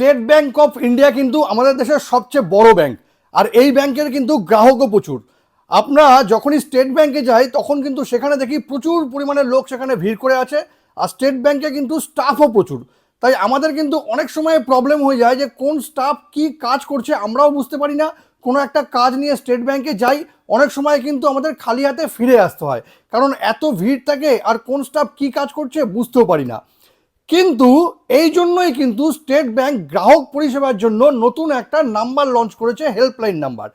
State bank of India কিন্তু আমাদের দেশের সবচেয়ে বড় ব্যাংক, আর এই ব্যাংকের কিন্তু গ্রাহকও প্রচুর। আমরা যখনই স্টেট ব্যাংকে যাই তখন কিন্তু সেখানে দেখি প্রচুর পরিমাণে লোক সেখানে ভিড় করে আছে, আর স্টেট ব্যাংকে কিন্তু স্টাফও প্রচুর। তাই আমাদের কিন্তু অনেক সময় প্রবলেম হয়ে যায় যে কোন স্টাফ কি কাজ করছে আমরাও বুঝতে পারি না। কোনো একটা কাজ নিয়ে স্টেট ব্যাংকে যাই, অনেক সময় কিন্তু আমাদের খালি হাতে ফিরে আসতে হয়, কারণ এত ভিড় থাকে আর কোন স্টাফ কি কাজ করছে বুঝতেও পারি না। কিন্তু এই জন্যই কিন্তু স্টেট ব্যাংক গ্রাহক পরিষেবার জন্য নতুন একটা নাম্বার লঞ্চ করেছে, হেল্পলাইন নাম্বার।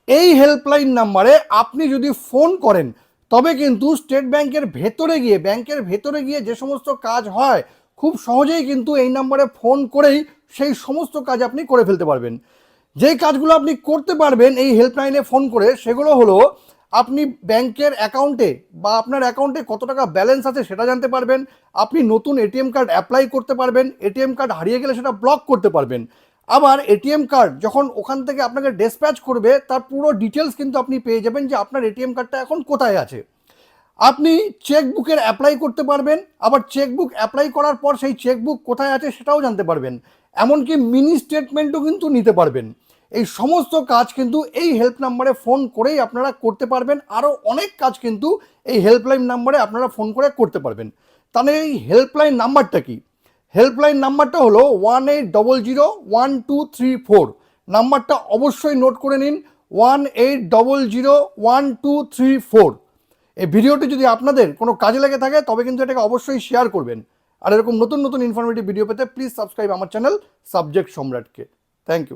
এই হেল্পলাইন নাম্বারে আপনি যদি ফোন করেন তবে কিন্তু স্টেট ব্যাংকের ভেতরে গিয়ে যে সমস্ত কাজ হয় খুব সহজেই কিন্তু এই নাম্বারে ফোন করেই সেই সমস্ত কাজ আপনি করে ফেলতে পারবেন। যেই কাজগুলো আপনি করতে পারবেন এই হেল্পলাইনে ফোন করে সেগুলো হলো, আপনি ব্যাংকের অ্যাকাউন্টে বা আপনার অ্যাকাউন্টে কত টাকা ব্যালেন্স আছে সেটা জানতে পারবেন। আপনি নতুন এটিএম কার্ড অ্যাপ্লাই করতে পারবেন, এটিএম কার্ড হারিয়ে গেলে সেটা ব্লক করতে পারবেন। আবার এটিএম কার্ড যখন ওখান থেকে আপনাকে ডিসপ্যাচ করবে তার পুরো ডিটেলস কিন্তু আপনি পেয়ে যাবেন যে আপনার এটিএম কার্ডটা এখন কোথায় আছে। আপনি চেকবুকের অ্যাপ্লাই করতে পারবেন, আবার চেকবুক অ্যাপ্লাই করার পর সেই চেকবুক কোথায় আছে সেটাও জানতে পারবেন। এমনকি মিনি স্টেটমেন্টও কিন্তু নিতে পারবেন। এই সমস্ত কাজ কিন্তু এই হেল্প নাম্বারে ফোন করেই আপনারা করতে পারবেন। আরও অনেক কাজ কিন্তু এই হেল্পলাইন নাম্বারে আপনারা ফোন করে করতে পারবেন। তাহলে এই হেল্পলাইন নাম্বারটা কি? হেল্পলাইন নাম্বারটা হলো 18001234। নাম্বারটা অবশ্যই নোট করে নিন, 18001234। এই ভিডিওটি যদি আপনাদের কোনো কাজে লেগে থাকে তবে কিন্তু এটাকে অবশ্যই শেয়ার করবেন। আর এরকম নতুন নতুন ইনফরমেটিভ ভিডিও পেতে প্লিজ সাবস্ক্রাইব আমার চ্যানেল সাবজেক্ট সম্রাটকে। Thank you.